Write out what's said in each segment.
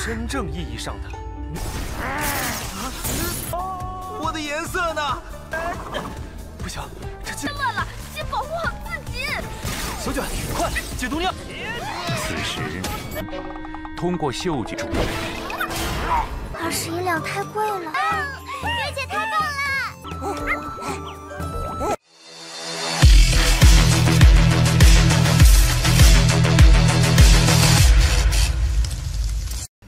真正意义上的，我的颜色呢？不行，这进乱了，先保护好自己。小卷，快解毒酿！此时，通过嗅觉处理，21两太贵了。月姐太棒了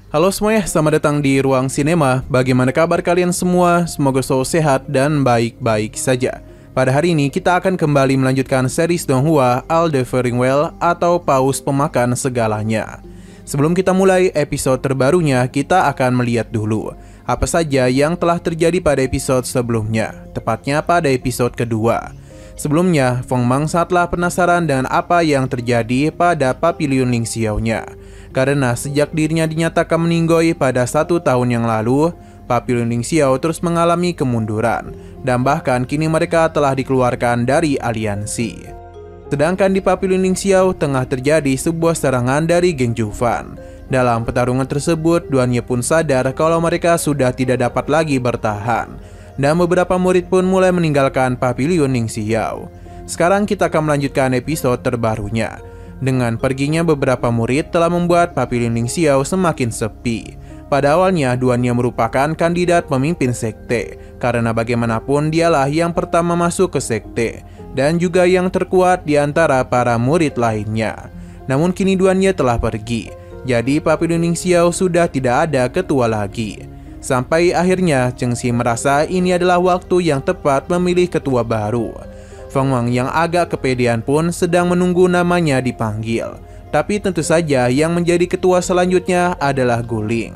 ！Halo semuanya, selamat datang di Ruang Sinema. Bagaimana kabar kalian semua? Semoga selalu sehat dan baik-baik saja. Pada hari ini kita akan kembali melanjutkan series Donghua All the Very Well atau Paus Pemakan Segalanya. Sebelum kita mulai episode terbarunya, kita akan melihat dulu apa saja yang telah terjadi pada episode sebelumnya, tepatnya pada episode kedua. Sebelumnya, Feng Mang sangatlah penasaran dengan apa yang terjadi pada Papiliun Ling Xiao-nya. Karena sejak dirinya dinyatakan meninggoy pada 1 tahun yang lalu, Papiliun Ling Xiao terus mengalami kemunduran, dan bahkan kini mereka telah dikeluarkan dari aliansi. Sedangkan di Papiliun Ling Xiao tengah terjadi sebuah serangan dari geng Jufan. Dalam pertarungan tersebut, duanya pun sadar kalau mereka sudah tidak dapat lagi bertahan, dan beberapa murid pun mulai meninggalkan Papiliun Ling Xiao. Sekarang kita akan melanjutkan episode terbarunya. Dengan perginya beberapa murid telah membuat Papiliun Ling Xiao semakin sepi. Pada awalnya, duanya merupakan kandidat pemimpin sekte, karena bagaimanapun dialah yang pertama masuk ke sekte, dan juga yang terkuat di antara para murid lainnya. Namun kini duanya telah pergi, jadi Papiliun Ling Xiao sudah tidak ada ketua lagi. Sampai akhirnya Cheng Xi merasa ini adalah waktu yang tepat memilih ketua baru. Feng Mang yang agak kepedean pun sedang menunggu namanya dipanggil. Tapi tentu saja yang menjadi ketua selanjutnya adalah Guling.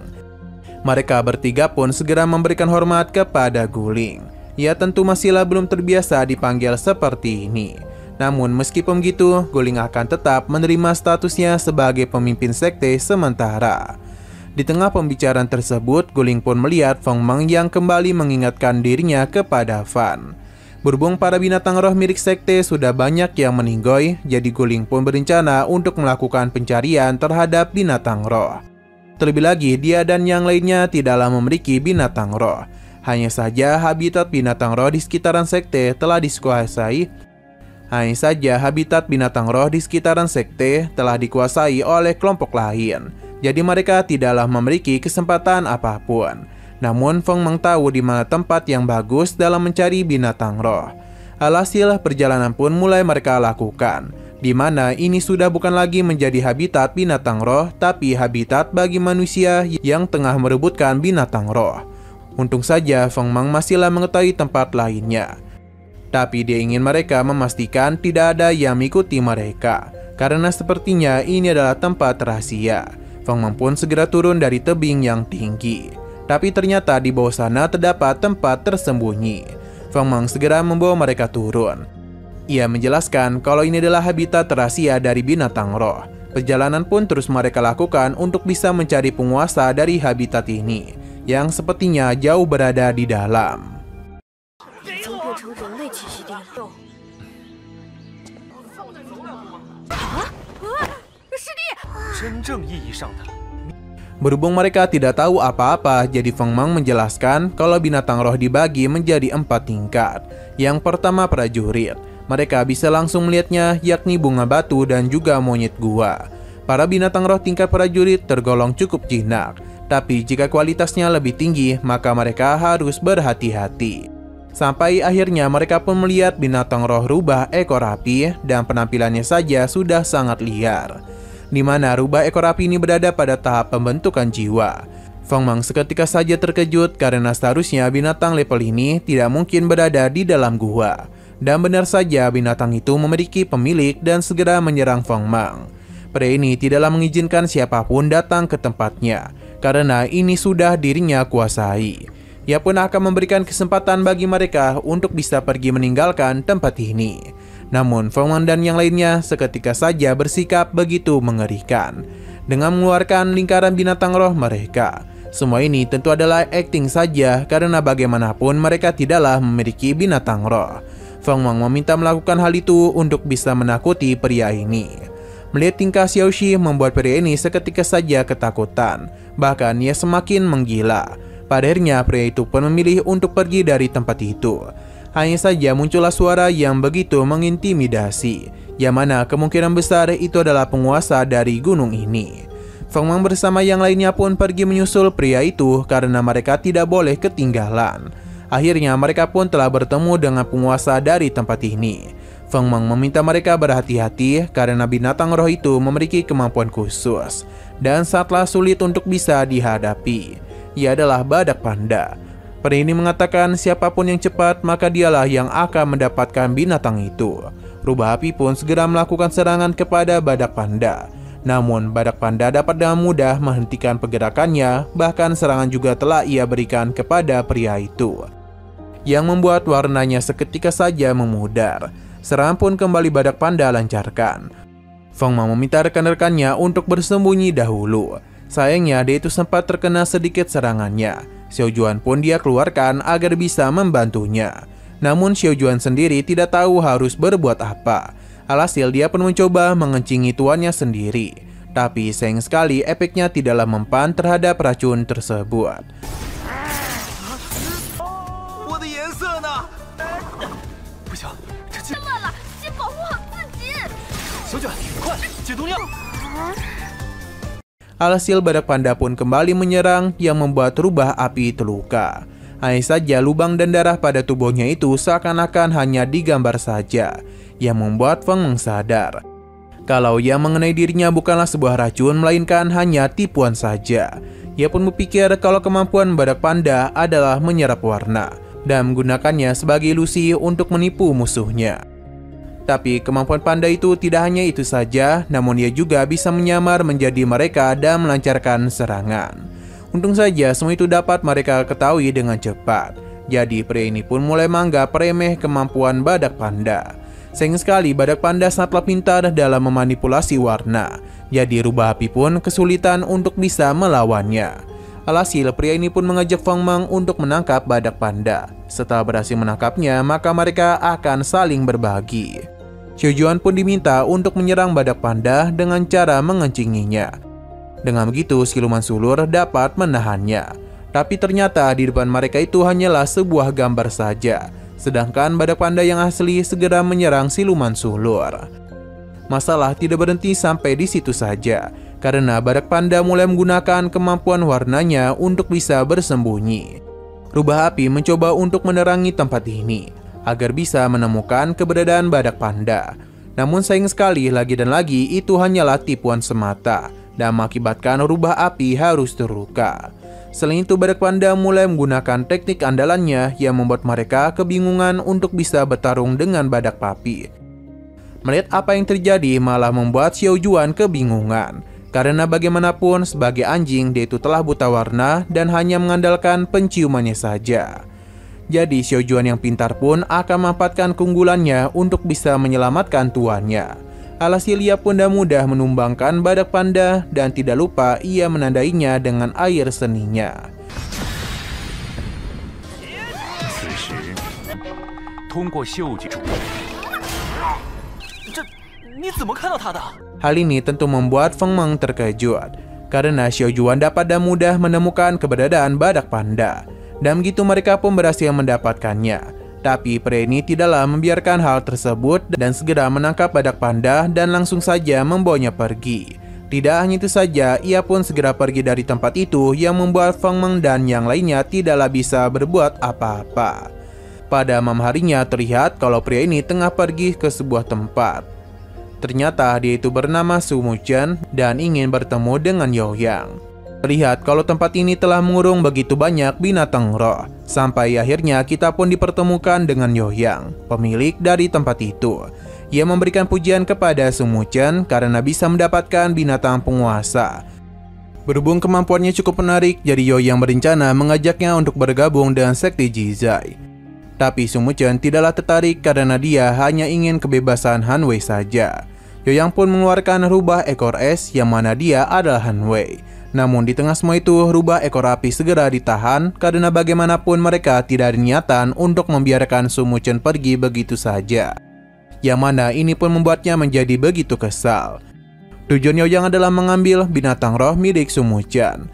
Mereka bertiga pun segera memberikan hormat kepada Guling. Ia tentu masihlah belum terbiasa dipanggil seperti ini. Namun meskipun begitu, Guling akan tetap menerima statusnya sebagai pemimpin sekte sementara. Di tengah pembicaraan tersebut, Guling pun melihat Feng Mang yang kembali mengingatkan dirinya kepada Fan. Berhubung para binatang roh milik sekte sudah banyak yang meninggoy, jadi Guling pun berencana untuk melakukan pencarian terhadap binatang roh. Terlebih lagi, dia dan yang lainnya tidaklah memiliki binatang roh. Hanya saja habitat binatang roh di sekitaran sekte telah dikuasai. Oleh kelompok lain. Jadi mereka tidaklah memiliki kesempatan apapun. Namun Feng Mang tahu di mana tempat yang bagus dalam mencari binatang roh. Alhasil perjalanan pun mulai mereka lakukan, di mana ini sudah bukan lagi menjadi habitat binatang roh, tapi habitat bagi manusia yang tengah merebutkan binatang roh. Untung saja Feng Mang masihlah mengetahui tempat lainnya. Tapi dia ingin mereka memastikan tidak ada yang mengikuti mereka, karena sepertinya ini adalah tempat rahasia. Feng Mang pun segera turun dari tebing yang tinggi. Tapi ternyata di bawah sana terdapat tempat tersembunyi. Feng Mang segera membawa mereka turun. Ia menjelaskan kalau ini adalah habitat rahasia dari binatang roh. Perjalanan pun terus mereka lakukan untuk bisa mencari penguasa dari habitat ini, yang sepertinya jauh berada di dalam. Berhubung mereka tidak tahu apa-apa, jadi Feng Mang menjelaskan kalau binatang roh dibagi menjadi 4 tingkat. Yang pertama prajurit, mereka bisa langsung melihatnya, yakni bunga batu dan juga monyet gua. Para binatang roh tingkat prajurit tergolong cukup jinak, tapi jika kualitasnya lebih tinggi, maka mereka harus berhati-hati. Sampai akhirnya mereka pun melihat binatang roh rubah ekor api, dan penampilannya saja sudah sangat liar. Di mana rubah ekor api ini berada pada tahap pembentukan jiwa. Feng Mang seketika saja terkejut karena seharusnya binatang level ini tidak mungkin berada di dalam gua. Dan benar saja binatang itu memiliki pemilik dan segera menyerang Feng Mang. Pria ini tidaklah mengizinkan siapapun datang ke tempatnya, karena ini sudah dirinya kuasai. Ia pun akan memberikan kesempatan bagi mereka untuk bisa pergi meninggalkan tempat ini. Namun Feng Mang dan yang lainnya seketika saja bersikap begitu mengerikan dengan mengeluarkan lingkaran binatang roh mereka. Semua ini tentu adalah akting saja, karena bagaimanapun mereka tidaklah memiliki binatang roh. Feng Mang meminta melakukan hal itu untuk bisa menakuti pria ini. Melihat tingkah Xiaoxi membuat pria ini seketika saja ketakutan, bahkan ia semakin menggila. Pada akhirnya pria itu pun memilih untuk pergi dari tempat itu. Hanya saja muncullah suara yang begitu mengintimidasi, yang mana kemungkinan besar itu adalah penguasa dari gunung ini. Feng Mang bersama yang lainnya pun pergi menyusul pria itu karena mereka tidak boleh ketinggalan. Akhirnya mereka pun telah bertemu dengan penguasa dari tempat ini. Feng Mang meminta mereka berhati-hati karena binatang roh itu memiliki kemampuan khusus dan sangatlah sulit untuk bisa dihadapi. Ia adalah badak panda. Pria ini mengatakan siapapun yang cepat maka dialah yang akan mendapatkan binatang itu. Rubah api pun segera melakukan serangan kepada badak panda. Namun badak panda dapat dengan mudah menghentikan pergerakannya, bahkan serangan juga telah ia berikan kepada pria itu, yang membuat warnanya seketika saja memudar. Serangan pun kembali badak panda lancarkan. Feng Mang meminta rekan-rekannya untuk bersembunyi dahulu. Sayangnya dia itu sempat terkena sedikit serangannya. Xiao Juan pun dia keluarkan agar bisa membantunya. Namun Xiao Juan sendiri tidak tahu harus berbuat apa. Alhasil dia pun mencoba mengencingi tuannya sendiri. Tapi sayang sekali efeknya tidaklah mempan terhadap racun tersebut. 不行，这乱了，先保护好自己。小卷，快解毒药！ Alhasil badak panda pun kembali menyerang yang membuat rubah api terluka. Hanya saja lubang dan darah pada tubuhnya itu seakan-akan hanya digambar saja, yang membuat Feng Mang sadar kalau yang mengenai dirinya bukanlah sebuah racun melainkan hanya tipuan saja. Ia pun berpikir kalau kemampuan badak panda adalah menyerap warna dan menggunakannya sebagai ilusi untuk menipu musuhnya. Tapi kemampuan panda itu tidak hanya itu saja, namun ia juga bisa menyamar menjadi mereka dan melancarkan serangan. Untung saja semua itu dapat mereka ketahui dengan cepat. Jadi pria ini pun mulai menganggap remeh kemampuan badak panda. Sayang sekali badak panda sangatlah pintar dalam memanipulasi warna. Jadi rubah api pun kesulitan untuk bisa melawannya. Alhasil pria ini pun mengajak Feng Mang untuk menangkap badak panda. Setelah berhasil menangkapnya, maka mereka akan saling berbagi. Xiao Juan pun diminta untuk menyerang badak panda dengan cara mengencinginya. Dengan begitu siluman sulur dapat menahannya. Tapi ternyata di depan mereka itu hanyalah sebuah gambar saja. Sedangkan badak panda yang asli segera menyerang siluman sulur. Masalah tidak berhenti sampai di situ saja, karena badak panda mulai menggunakan kemampuan warnanya untuk bisa bersembunyi. Rubah api mencoba untuk menerangi tempat ini agar bisa menemukan keberadaan badak panda. Namun sayang sekali lagi dan lagi itu hanyalah tipuan semata dan mengakibatkan rubah api harus terluka. Selain itu badak panda mulai menggunakan teknik andalannya yang membuat mereka kebingungan untuk bisa bertarung dengan badak papi. Melihat apa yang terjadi malah membuat Xiao Juan kebingungan. Karena bagaimanapun sebagai anjing dia itu telah buta warna dan hanya mengandalkan penciumannya saja. Jadi Xiao Juan yang pintar pun akan memanfaatkan keunggulannya untuk bisa menyelamatkan tuannya. Alhasil ia pun mudah menumbangkan badak panda dan tidak lupa ia menandainya dengan air seninya. 此时，通过嗅觉。 你怎么看到他的？ Hal ini tentu membuat Feng Mang terkejut, karena Xiao Juan dapat dengan mudah menemukan keberadaan badak panda. Dan begitu mereka pun berhasil mendapatkannya. Tapi pria ini tidaklah membiarkan hal tersebut dan segera menangkap badak panda dan langsung saja membawanya pergi. Tidak hanya itu saja, ia pun segera pergi dari tempat itu yang membuat Feng Mang dan yang lainnya tidaklah bisa berbuat apa-apa. Pada malam harinya terlihat kalau pria ini tengah pergi ke sebuah tempat. Ternyata dia itu bernama Su Muchen dan ingin bertemu dengan Yaoyang. Terlihat kalau tempat ini telah mengurung begitu banyak binatang roh. Sampai akhirnya kita pun dipertemukan dengan Yaoyang, pemilik dari tempat itu. Ia memberikan pujian kepada Su Muchen karena bisa mendapatkan binatang penguasa. Berhubung kemampuannya cukup menarik, jadi Yaoyang berencana mengajaknya untuk bergabung dengan sekte Jizai. Tapi Su Muchen tidaklah tertarik karena dia hanya ingin kebebasan Han Wei saja. Yaoyang pun mengeluarkan rubah ekor es yang mana dia adalah Han Wei. Namun di tengah semua itu, rubah ekor api segera ditahan karena bagaimanapun mereka tidak ada niatan untuk membiarkan Su Muchen pergi begitu saja. Yang mana ini pun membuatnya menjadi begitu kesal. Tujuan Yaoyang adalah mengambil binatang roh milik Su Muchen.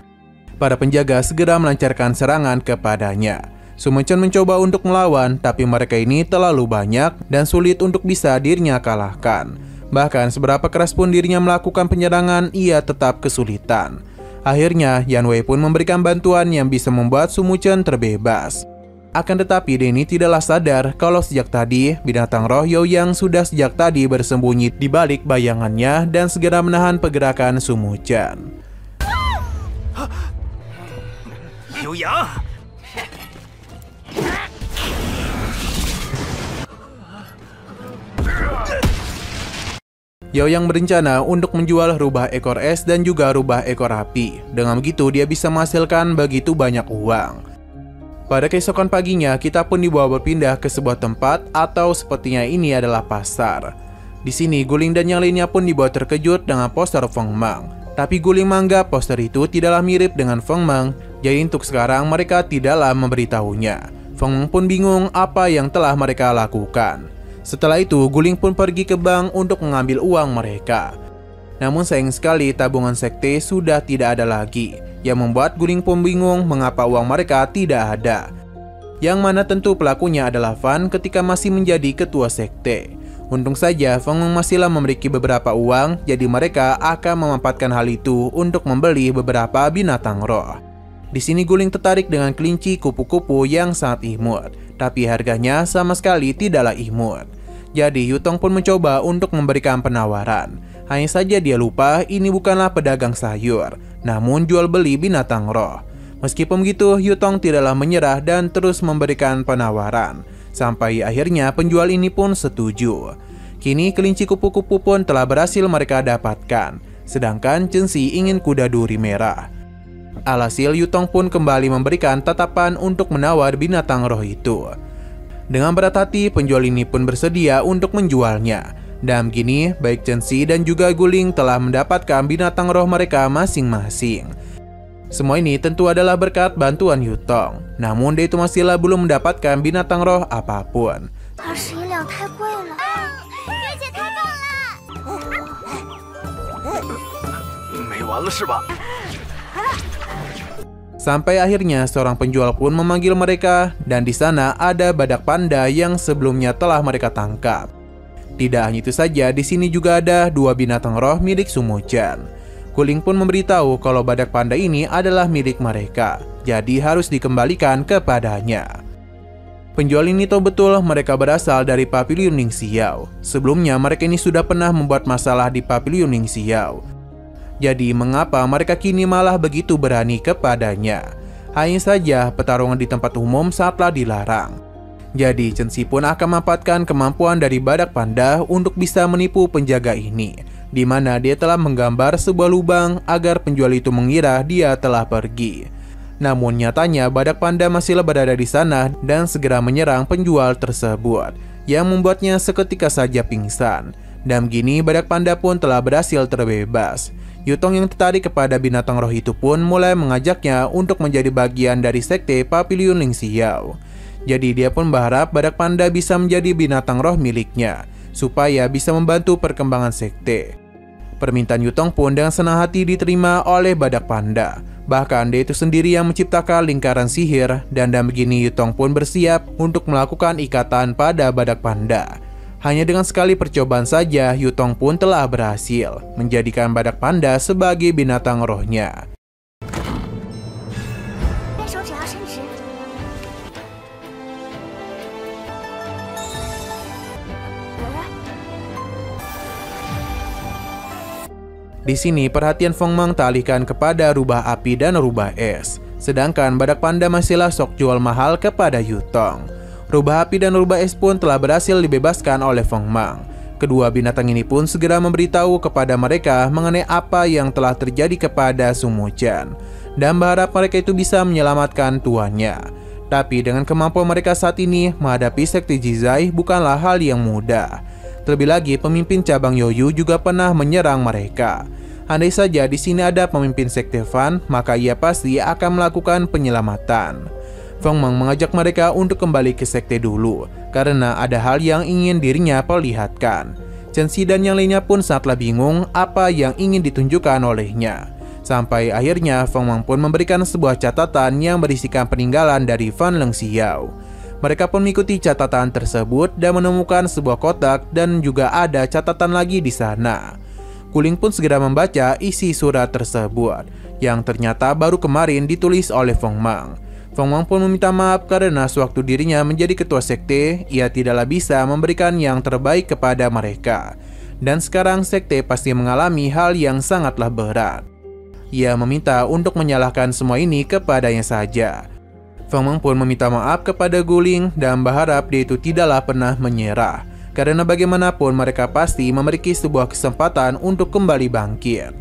Para penjaga segera melancarkan serangan kepadanya. Su Muchen mencoba untuk melawan, tapi mereka ini terlalu banyak dan sulit untuk bisa dirinya kalahkan. Bahkan seberapa keras pun dirinya melakukan penyerangan, ia tetap kesulitan. Akhirnya, Yan Wei pun memberikan bantuan yang bisa membuat Su Muchen terbebas. Akan tetapi Denny tidaklah sadar kalau sejak tadi binatang roh Yaoyang sudah sejak tadi bersembunyi di balik bayangannya dan segera menahan pergerakan Su Muchen. Yaoyang! Yaoyang berencana untuk menjual rubah ekor es dan juga rubah ekor api. Dengan begitu dia bisa menghasilkan begitu banyak uang. Pada keesokan paginya kita pun dibawa berpindah ke sebuah tempat atau sepertinya ini adalah pasar. Di sini Guling dan yang lainnya pun dibawa terkejut dengan poster Feng Mang. Tapi Guling menganggap poster itu tidaklah mirip dengan Feng Mang, jadi untuk sekarang mereka tidaklah memberitahunya. Feng Mang pun bingung apa yang telah mereka lakukan. Setelah itu, Guling pun pergi ke bank untuk mengambil uang mereka. Namun sayang sekali tabungan sekte sudah tidak ada lagi, yang membuat Guling pun bingung mengapa uang mereka tidak ada. Yang mana tentu pelakunya adalah Fan ketika masih menjadi ketua sekte. Untung saja Feng Mang masihlah memiliki beberapa uang, jadi mereka akan memanfaatkan hal itu untuk membeli beberapa binatang roh. Di sini Guling tertarik dengan kelinci kupu-kupu yang sangat imut, tapi harganya sama sekali tidaklah imut. Jadi Yutong pun mencoba untuk memberikan penawaran. Hanya saja dia lupa ini bukanlah pedagang sayur, namun jual beli binatang roh. Meskipun begitu, Yutong tidaklah menyerah dan terus memberikan penawaran. Sampai akhirnya penjual ini pun setuju. Kini kelinci kupu-kupu pun telah berhasil mereka dapatkan, sedangkan Chen Xi ingin kuda duri merah. Alhasil Yutong pun kembali memberikan tatapan untuk menawar binatang roh itu. Dengan berat hati, penjual ini pun bersedia untuk menjualnya. Dan begini, baik Chen Xi dan juga Guling telah mendapatkan binatang roh mereka masing-masing. Semua ini tentu adalah berkat bantuan Yutong. Namun dia itu masihlah belum mendapatkan binatang roh apapun. Sampai akhirnya seorang penjual pun memanggil mereka dan di sana ada badak panda yang sebelumnya telah mereka tangkap. Tidak hanya itu saja, di sini juga ada dua binatang roh milik Su Muchen. Guling pun memberitahu kalau badak panda ini adalah milik mereka, jadi harus dikembalikan kepadanya. Penjual ini tahu betul mereka berasal dari Pavilion Ning Xiao. Sebelumnya mereka ini sudah pernah membuat masalah di Pavilion Ning Xiao. Jadi mengapa mereka kini malah begitu berani kepadanya? Hanya saja pertarungan di tempat umum sangatlah dilarang. Jadi Chen Xi pun akan memanfaatkan kemampuan dari badak panda untuk bisa menipu penjaga ini, di mana dia telah menggambar sebuah lubang agar penjual itu mengira dia telah pergi. Namun nyatanya badak panda masihlah berada di sana dan segera menyerang penjual tersebut, yang membuatnya seketika saja pingsan. Dan begini badak panda pun telah berhasil terbebas. Yutong yang tertarik kepada binatang roh itu pun mulai mengajaknya untuk menjadi bagian dari sekte Pavilion Ning Xiao. Jadi dia pun berharap badak panda bisa menjadi binatang roh miliknya, supaya bisa membantu perkembangan sekte. Permintaan Yutong pun dengan senang hati diterima oleh badak panda. Bahkan dia itu sendiri yang menciptakan lingkaran sihir, dan begini Yutong pun bersiap untuk melakukan ikatan pada badak panda. Hanya dengan sekali percobaan saja, Yutong pun telah berhasil menjadikan badak panda sebagai binatang rohnya. Di sini perhatian Feng Mang teralihkan kepada rubah api dan rubah es, sedangkan badak panda masihlah sok jual mahal kepada Yutong. Rubah api dan rubah es pun telah berhasil dibebaskan oleh Feng Mang. Kedua binatang ini pun segera memberitahu kepada mereka mengenai apa yang telah terjadi kepada Su Muchen, dan berharap mereka itu bisa menyelamatkan tuannya. Tapi dengan kemampuan mereka saat ini, menghadapi sekte Jizai bukanlah hal yang mudah. Terlebih lagi, pemimpin cabang Yoyu juga pernah menyerang mereka. Andai saja di sini ada pemimpin sekte Fan, maka ia pasti akan melakukan penyelamatan. Feng Meng mengajak mereka untuk kembali ke sekte dulu, karena ada hal yang ingin dirinya perlihatkan. Chen Xi dan yang lainnya pun sangatlah bingung apa yang ingin ditunjukkan olehnya. Sampai akhirnya Feng Meng pun memberikan sebuah catatan yang berisikan peninggalan dari Fan Lengxiao. Mereka pun mengikuti catatan tersebut dan menemukan sebuah kotak dan juga ada catatan lagi di sana. Guling pun segera membaca isi surat tersebut, yang ternyata baru kemarin ditulis oleh Feng Meng. Feng Meng pun meminta maaf karena sewaktu dirinya menjadi ketua sekte, ia tidaklah bisa memberikan yang terbaik kepada mereka. Dan sekarang sekte pasti mengalami hal yang sangatlah berat. Ia meminta untuk menyalahkan semua ini kepadanya saja. Feng Meng pun meminta maaf kepada Guling dan berharap dia itu tidaklah pernah menyerah. Karena bagaimanapun mereka pasti memiliki sebuah kesempatan untuk kembali bangkit.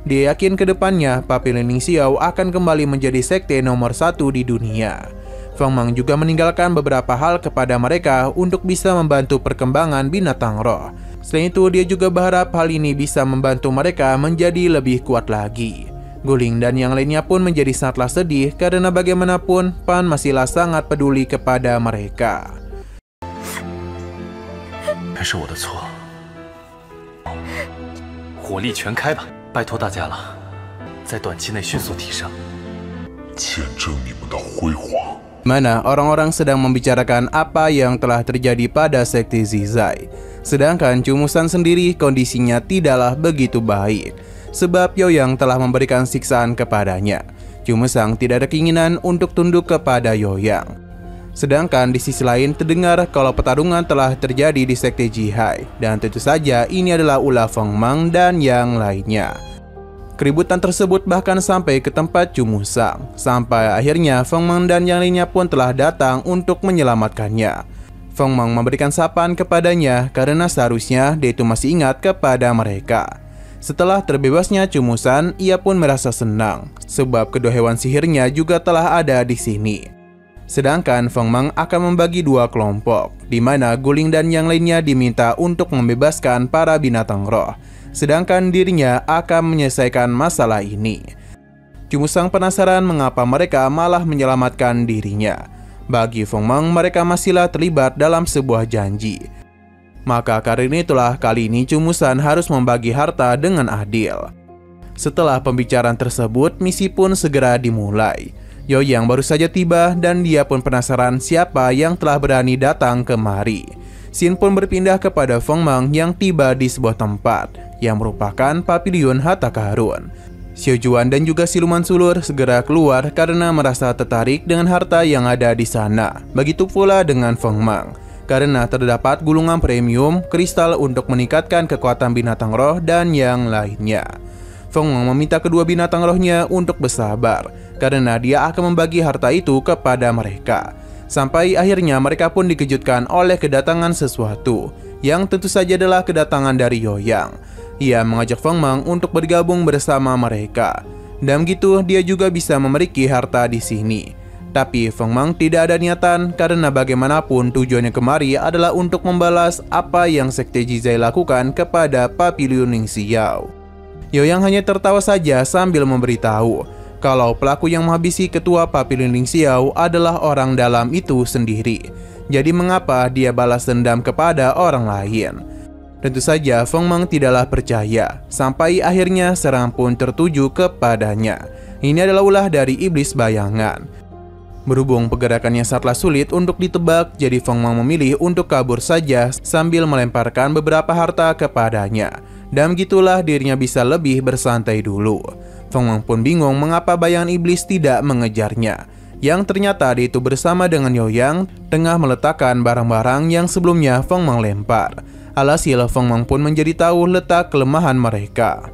Dia yakin ke depannya Papillon Lingxiao akan kembali menjadi sekte nomor 1 di dunia. Feng Meng juga meninggalkan beberapa hal kepada mereka untuk bisa membantu perkembangan binatang roh. Selain itu, dia juga berharap hal ini bisa membantu mereka menjadi lebih kuat lagi. Guling dan yang lainnya pun menjadi sangatlah sedih karena bagaimanapun Pan masihlah sangat peduli kepada mereka. 还是我的错，火力全开吧！拜托大家了，在短期内迅速提升，见证你们的辉煌。 Mana orang-orang sedang membicarakan apa yang telah terjadi pada sekte Zizai. Sedangkan Cumusan sendiri kondisinya tidaklah begitu baik, sebab Yoyang telah memberikan siksaan kepadanya. Cumusang tidak ada keinginan untuk tunduk kepada Yoyang. Sedangkan di sisi lain terdengar kalau pertarungan telah terjadi di sekte Jihai, dan tentu saja ini adalah ulah Feng Meng dan yang lainnya. Keributan tersebut bahkan sampai ke tempat Cumusang, sampai akhirnya Feng Meng dan yang lainnya pun telah datang untuk menyelamatkannya. Feng Meng memberikan sapaan kepadanya karena seharusnya dia itu masih ingat kepada mereka. Setelah terbebasnya Cumusan, ia pun merasa senang, sebab kedua hewan sihirnya juga telah ada di sini. Sedangkan Feng Meng akan membagi dua kelompok, di mana Guling dan yang lainnya diminta untuk membebaskan para binatang roh, sedangkan dirinya akan menyelesaikan masalah ini. Cumusang penasaran mengapa mereka malah menyelamatkan dirinya. Bagi Feng Meng, mereka masihlah terlibat dalam sebuah janji. Maka karena itulah kali ini Cumusan harus membagi harta dengan adil. Setelah pembicaraan tersebut, misi pun segera dimulai. Yoyang baru saja tiba dan dia pun penasaran siapa yang telah berani datang kemari. Xin pun berpindah kepada Feng Meng yang tiba di sebuah tempat yang merupakan Papillon Harta Karun. Xiao Juan dan juga Siluman Sulur segera keluar karena merasa tertarik dengan harta yang ada di sana. Begitu pula dengan Feng Meng, karena terdapat gulungan premium kristal untuk meningkatkan kekuatan binatang roh dan yang lainnya. Feng Meng meminta kedua binatang rohnya untuk bersabar, karena dia akan membagi harta itu kepada mereka. Sampai akhirnya mereka pun dikejutkan oleh kedatangan sesuatu, yang tentu saja adalah kedatangan dari Yoyang. Ia mengajak Feng Meng untuk bergabung bersama mereka, dan begitu dia juga bisa memiliki harta di sini. Tapi Feng Meng tidak ada niatan, karena bagaimanapun tujuannya kemari adalah untuk membalas apa yang sekte Jizai lakukan kepada Papillon Lingxiao. Yoyang hanya tertawa saja sambil memberitahu kalau pelaku yang menghabisi ketua Papillon Lingxiao adalah orang dalam itu sendiri. Jadi mengapa dia balas dendam kepada orang lain? Tentu saja Feng Meng tidaklah percaya, sampai akhirnya serangan pun tertuju kepadanya. Ini adalah ulah dari iblis bayangan. Berhubung pergerakannya sangatlah sulit untuk ditebak, jadi Feng Meng memilih untuk kabur saja sambil melemparkan beberapa harta kepadanya. Dan begitulah dirinya bisa lebih bersantai dulu. Feng Meng pun bingung mengapa bayangan iblis tidak mengejarnya, yang ternyata dia itu bersama dengan Yoyang tengah meletakkan barang-barang yang sebelumnya Feng Meng lempar. Alhasil Feng Meng pun menjadi tahu letak kelemahan mereka.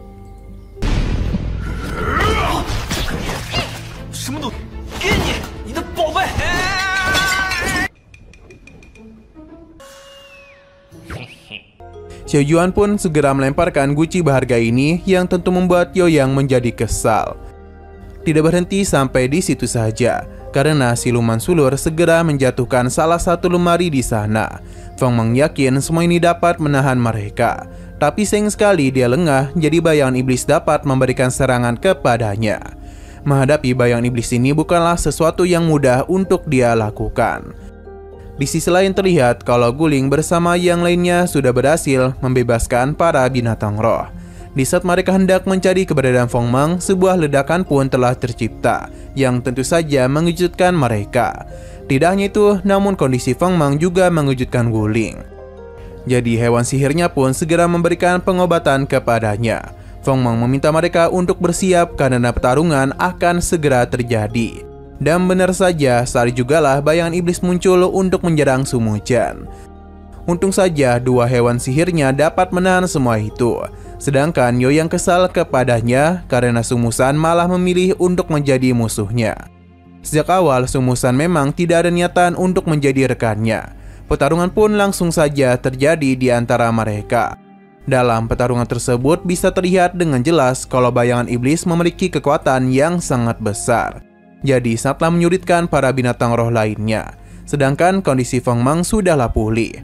Xiao Juan pun segera melemparkan guci berharga ini yang tentu membuat Yoyang menjadi kesal. Tidak berhenti sampai di situ saja, karena Siluman Sulur segera menjatuhkan salah satu lemari di sana. Feng Meng yakin semua ini dapat menahan mereka, Tapi sayang sekali dia lengah, jadi bayangan iblis dapat memberikan serangan kepadanya. Menghadapi bayangan iblis ini bukanlah sesuatu yang mudah untuk dia lakukan. Di sisi lain terlihat kalau Guling bersama yang lainnya sudah berhasil membebaskan para binatang roh. Di saat mereka hendak mencari keberadaan Feng Meng, sebuah ledakan pun telah tercipta yang tentu saja mengejutkan mereka. Tidak hanya itu, namun kondisi Feng Meng juga mengejutkan Guling. Jadi hewan sihirnya pun segera memberikan pengobatan kepadanya. Feng Meng meminta mereka untuk bersiap karena pertarungan akan segera terjadi. Dan benar saja, saat jugalah bayangan iblis muncul untuk menyerang Su Muchen. Untung saja dua hewan sihirnya dapat menahan semua itu. Sedangkan Yoyang kesal kepadanya karena Su Musan malah memilih untuk menjadi musuhnya. Sejak awal Su Musan memang tidak ada niatan untuk menjadi rekannya. Pertarungan pun langsung saja terjadi di antara mereka. Dalam pertarungan tersebut bisa terlihat dengan jelas kalau bayangan iblis memiliki kekuatan yang sangat besar. Jadi sangatlah menyulitkan para binatang roh lainnya. Sedangkan kondisi Feng Meng sudahlah pulih.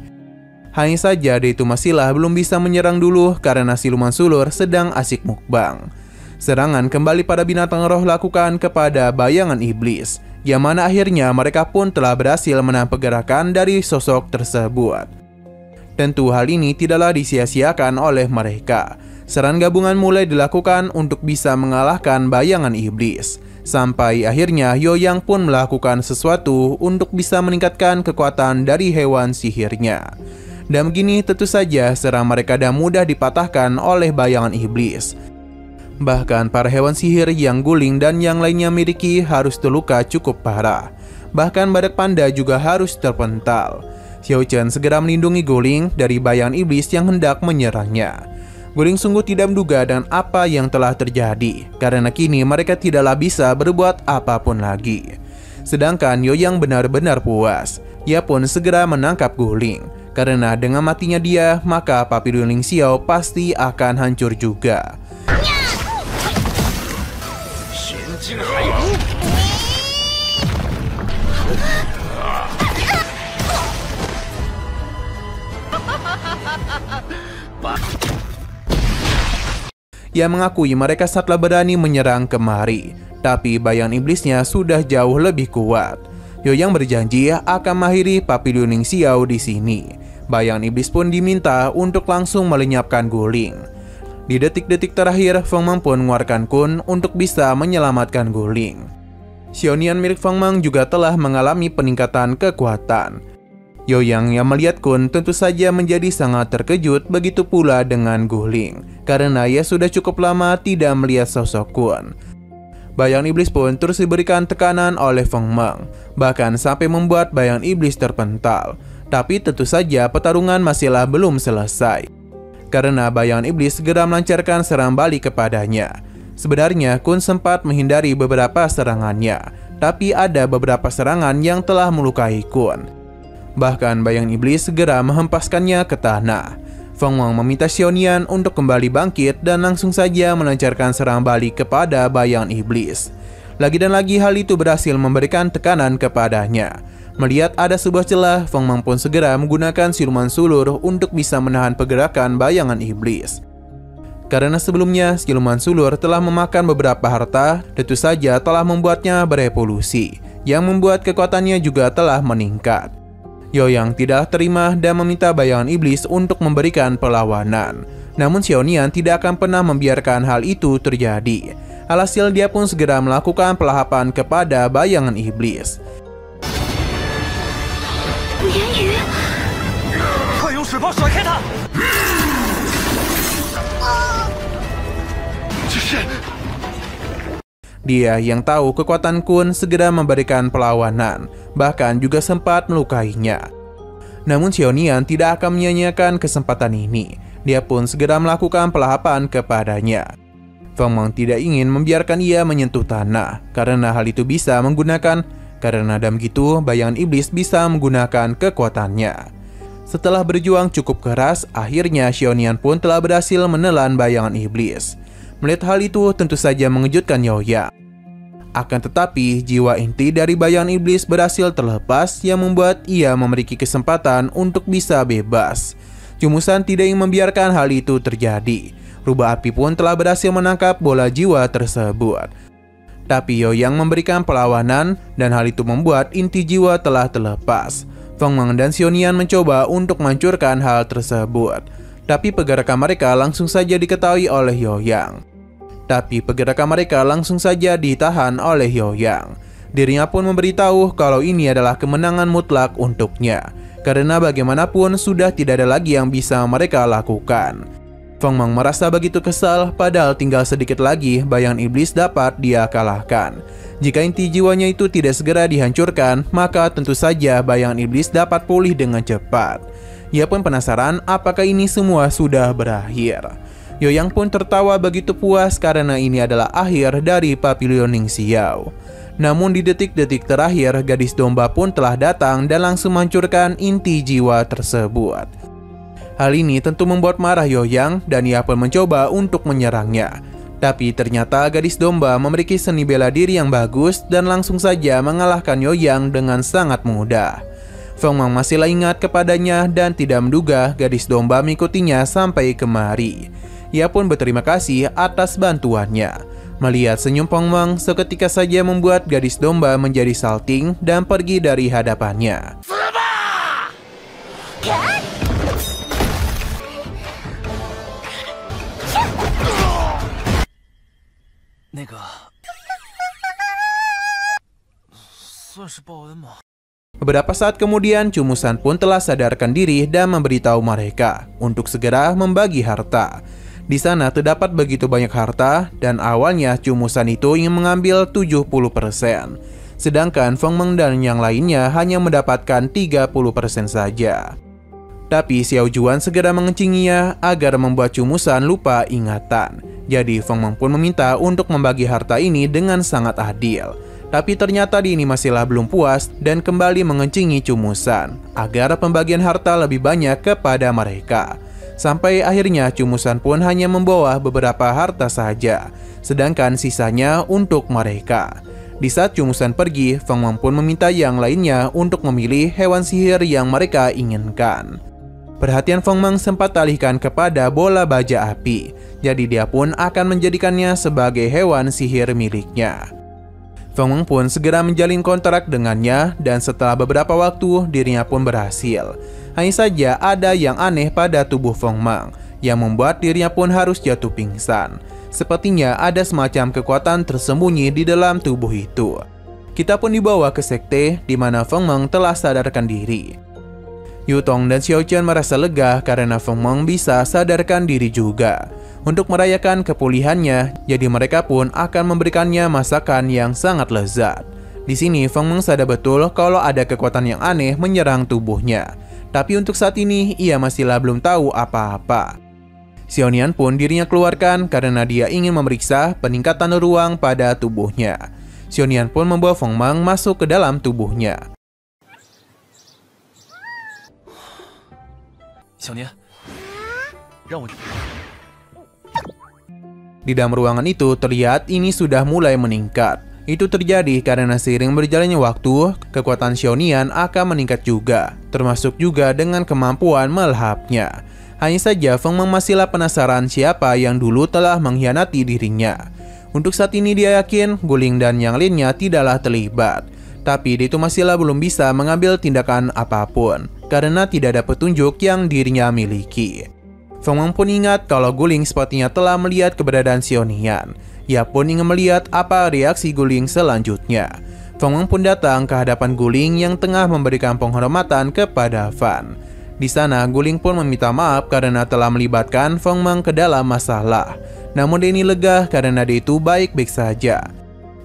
Hanya saja dia itu masihlah belum bisa menyerang dulu karena siluman sulur sedang asik mukbang. Serangan kembali pada binatang roh lakukan kepada bayangan iblis, yang mana akhirnya mereka pun telah berhasil menahan pergerakan dari sosok tersebut. Tentu hal ini tidaklah disia-siakan oleh mereka. Serangan gabungan mulai dilakukan untuk bisa mengalahkan bayangan iblis. Sampai akhirnya Yoyang pun melakukan sesuatu untuk bisa meningkatkan kekuatan dari hewan sihirnya. Dan begini tentu saja serangan mereka dan mudah dipatahkan oleh bayangan iblis. Bahkan para hewan sihir yang Guling dan yang lainnya miliki harus terluka cukup parah. Bahkan badak panda juga harus terpental. Xiao Chen segera melindungi Guling dari bayangan iblis yang hendak menyerangnya. Guling sungguh tidak menduga dengan apa yang telah terjadi, karena kini mereka tidaklah bisa berbuat apapun lagi. Sedangkan Yoyang benar-benar puas. Ia pun segera menangkap Guling, karena dengan matinya dia, maka Papillon Ling Xiao pasti akan hancur juga. Ia mengakui mereka sangatlah berani menyerang kemari, tapi bayangan iblisnya sudah jauh lebih kuat. Yoyang berjanji akan mengakhiri Papillon Ling Xiao di sini. Bayangan iblis pun diminta untuk langsung melenyapkan Guling. Di detik-detik terakhir, Feng Meng pun mengeluarkan kun untuk bisa menyelamatkan Guling. Xiaonian milik Feng Meng juga telah mengalami peningkatan kekuatan. Yoyang yang melihat kun tentu saja menjadi sangat terkejut, begitu pula dengan Guling, karena ia sudah cukup lama tidak melihat sosok kun. Bayangan iblis pun terus diberikan tekanan oleh Feng Meng, bahkan sampai membuat bayangan iblis terpental. Tapi tentu saja pertarungan masihlah belum selesai, karena bayangan iblis segera melancarkan serangan balik kepadanya. Sebenarnya kun sempat menghindari beberapa serangannya, tapi ada beberapa serangan yang telah melukai kun. Bahkan bayangan iblis segera menghempaskannya ke tanah. Feng Meng meminta Xiaonian untuk kembali bangkit dan langsung saja melancarkan serangan balik kepada bayangan iblis. Lagi dan lagi hal itu berhasil memberikan tekanan kepadanya. Melihat ada sebuah celah, Feng Meng pun segera menggunakan siluman sulur untuk bisa menahan pergerakan bayangan iblis. Karena sebelumnya siluman sulur telah memakan beberapa harta, tentu saja telah membuatnya berevolusi, yang membuat kekuatannya juga telah meningkat. Yoyang tidak terima dan meminta bayangan iblis untuk memberikan perlawanan. Namun Xiaonian tidak akan pernah membiarkan hal itu terjadi. Alhasil dia pun segera melakukan pelahapan kepada bayangan iblis. Dia yang tahu kekuatan kun segera memberikan perlawanan, bahkan juga sempat melukainya. Namun Xiaonian tidak akan menyia-nyiakan kesempatan ini. Dia pun segera melakukan pelahapan kepadanya. Feng Meng tidak ingin membiarkan ia menyentuh tanah, karena hal itu bisa karena dalam gitu bayangan iblis bisa menggunakan kekuatannya. Setelah berjuang cukup keras, akhirnya Xiaonian pun telah berhasil menelan bayangan iblis. Melihat hal itu tentu saja mengejutkan Yoyang. Akan tetapi, jiwa inti dari bayangan iblis berhasil terlepas yang membuat ia memiliki kesempatan untuk bisa bebas. Cumusan tidak ingin membiarkan hal itu terjadi. Rubah api pun telah berhasil menangkap bola jiwa tersebut. Tapi Yoyang memberikan perlawanan dan hal itu membuat inti jiwa telah terlepas. Feng Meng dan Xionian mencoba untuk menghancurkan hal tersebut. Tapi pergerakan mereka langsung saja diketahui oleh Yoyang. Ditahan oleh Yoyang. Dirinya pun memberitahu kalau ini adalah kemenangan mutlak untuknya. Karena bagaimanapun sudah tidak ada lagi yang bisa mereka lakukan. Feng Meng merasa begitu kesal, padahal tinggal sedikit lagi bayangan iblis dapat dia kalahkan. Jika inti jiwanya itu tidak segera dihancurkan, maka tentu saja bayangan iblis dapat pulih dengan cepat. Ia pun penasaran apakah ini semua sudah berakhir. Yoyang pun tertawa begitu puas karena ini adalah akhir dari Papillon Ning Xiao. Namun di detik-detik terakhir, gadis domba pun telah datang dan langsung menghancurkan inti jiwa tersebut. Hal ini tentu membuat marah Yoyang dan ia pun mencoba untuk menyerangnya. Tapi ternyata gadis domba memiliki seni bela diri yang bagus dan langsung saja mengalahkan Yoyang dengan sangat mudah. Feng Meng masih ingat kepadanya dan tidak menduga gadis domba mengikutinya sampai kemari. Ia pun berterima kasih atas bantuannya. Melihat senyum Feng Meng seketika saja membuat gadis domba menjadi salting dan pergi dari hadapannya. Beberapa saat kemudian, Cumusan pun telah sadarkan diri dan memberitahu mereka untuk segera membagi harta. Di sana terdapat begitu banyak harta dan awalnya Cumusan itu ingin mengambil 70%. Sedangkan Feng Meng dan yang lainnya hanya mendapatkan 30% saja. Tapi Xiao Juan segera mengencinginya agar membuat Cumusan lupa ingatan. Jadi Feng Meng pun meminta untuk membagi harta ini dengan sangat adil. Tapi ternyata ini masihlah belum puas dan kembali mengencingi Cumusan agar pembagian harta lebih banyak kepada mereka. Sampai akhirnya Cumusan pun hanya membawa beberapa harta saja, sedangkan sisanya untuk mereka. Di saat Cumusan pergi, Feng Meng pun meminta yang lainnya untuk memilih hewan sihir yang mereka inginkan. Perhatian Feng Meng sempat alihkan kepada bola baja api, jadi dia pun akan menjadikannya sebagai hewan sihir miliknya. Feng Meng pun segera menjalin kontrak dengannya dan setelah beberapa waktu dirinya pun berhasil. Hanya saja ada yang aneh pada tubuh Feng Meng yang membuat dirinya pun harus jatuh pingsan. Sepertinya ada semacam kekuatan tersembunyi di dalam tubuh itu. Kita pun dibawa ke sekte di mana Feng Meng telah sadarkan diri. Yu Tong dan Xiao Chen merasa lega karena Feng Meng bisa sadarkan diri juga. Untuk merayakan kepulihannya, jadi mereka pun akan memberikannya masakan yang sangat lezat. Di sini Feng Meng sadar betul kalau ada kekuatan yang aneh menyerang tubuhnya. Tapi untuk saat ini ia masihlah belum tahu apa-apa. Xionian pun dirinya keluarkan karena dia ingin memeriksa peningkatan ruang pada tubuhnya. Xionian pun membawa Feng Meng masuk ke dalam tubuhnya. Di dalam ruangan itu terlihat ini sudah mulai meningkat. Itu terjadi karena seiring berjalannya waktu, kekuatan Xionian akan meningkat juga, termasuk juga dengan kemampuan melahapnya. Hanya saja Feng Meng masihlah penasaran siapa yang dulu telah mengkhianati dirinya. Untuk saat ini dia yakin Guling dan yang lainnya tidaklah terlibat. Tapi dia itu masihlah belum bisa mengambil tindakan apapun karena tidak ada petunjuk yang dirinya miliki. Feng Meng pun ingat kalau Guling sepertinya telah melihat keberadaan Xionian. Ia pun ingin melihat apa reaksi Guling selanjutnya. Feng Meng pun datang ke hadapan Guling yang tengah memberikan penghormatan kepada Fan. Di sana Guling pun meminta maaf karena telah melibatkan Feng Meng ke dalam masalah. Namun dia ini lega karena dia itu baik-baik saja.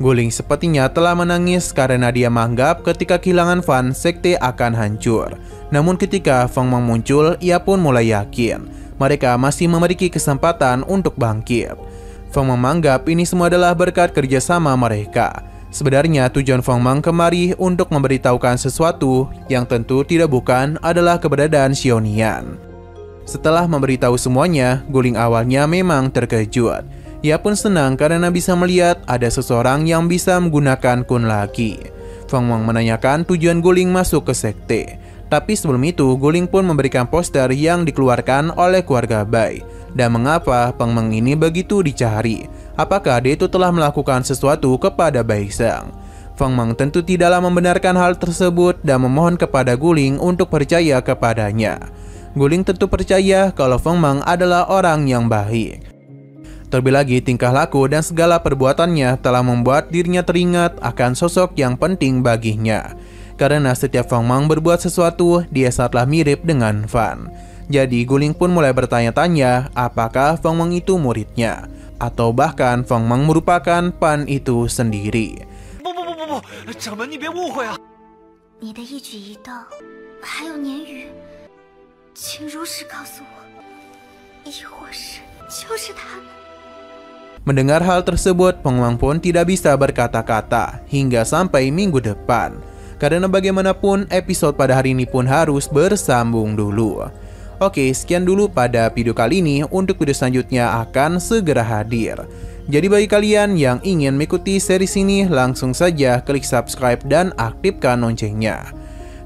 Guling sepertinya telah menangis karena dia menganggap ketika kehilangan Fan, sekte akan hancur. Namun ketika Feng Meng muncul, ia pun mulai yakin mereka masih memiliki kesempatan untuk bangkit. Feng Meng menganggap ini semua adalah berkat kerjasama mereka. Sebenarnya tujuan Feng Meng kemari untuk memberitahukan sesuatu yang tentu tidak bukan adalah keberadaan Xionian. Setelah memberitahu semuanya, Guling awalnya memang terkejut. Ia pun senang karena bisa melihat ada seseorang yang bisa menggunakan kun lagi. Feng Meng menanyakan tujuan Guling masuk ke sekte. Tapi sebelum itu, Guling pun memberikan poster yang dikeluarkan oleh keluarga Bai. Dan mengapa Feng Meng ini begitu dicari? Apakah dia itu telah melakukan sesuatu kepada Bai Zhang? Feng Meng tentu tidaklah membenarkan hal tersebut dan memohon kepada Guling untuk percaya kepadanya. Guling tentu percaya kalau Feng Meng adalah orang yang baik. Terlebih lagi, tingkah laku dan segala perbuatannya telah membuat dirinya teringat akan sosok yang penting baginya. Karena setiap Feng Meng berbuat sesuatu, dia sangatlah mirip dengan Fan. Jadi Guling pun mulai bertanya-tanya apakah Feng Meng itu muridnya, atau bahkan Feng Meng merupakan Fan itu sendiri. 不，掌门你别误会啊！你的一举一动，还有年语，请如实告诉我，亦或是就是他们。 Mendengar hal tersebut, Feng Meng pun tidak bisa berkata-kata hingga sampai minggu depan. Karena bagaimanapun, episode pada hari ini pun harus bersambung dulu. Oke, sekian dulu pada video kali ini. Untuk video selanjutnya akan segera hadir. Jadi bagi kalian yang ingin mengikuti series ini, langsung saja klik subscribe dan aktifkan loncengnya.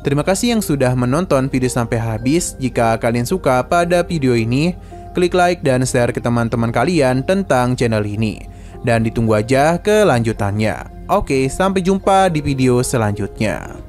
Terima kasih yang sudah menonton video sampai habis. Jika kalian suka pada video ini, klik like dan share ke teman-teman kalian tentang channel ini. Dan ditunggu aja kelanjutannya. Oke, sampai jumpa di video selanjutnya.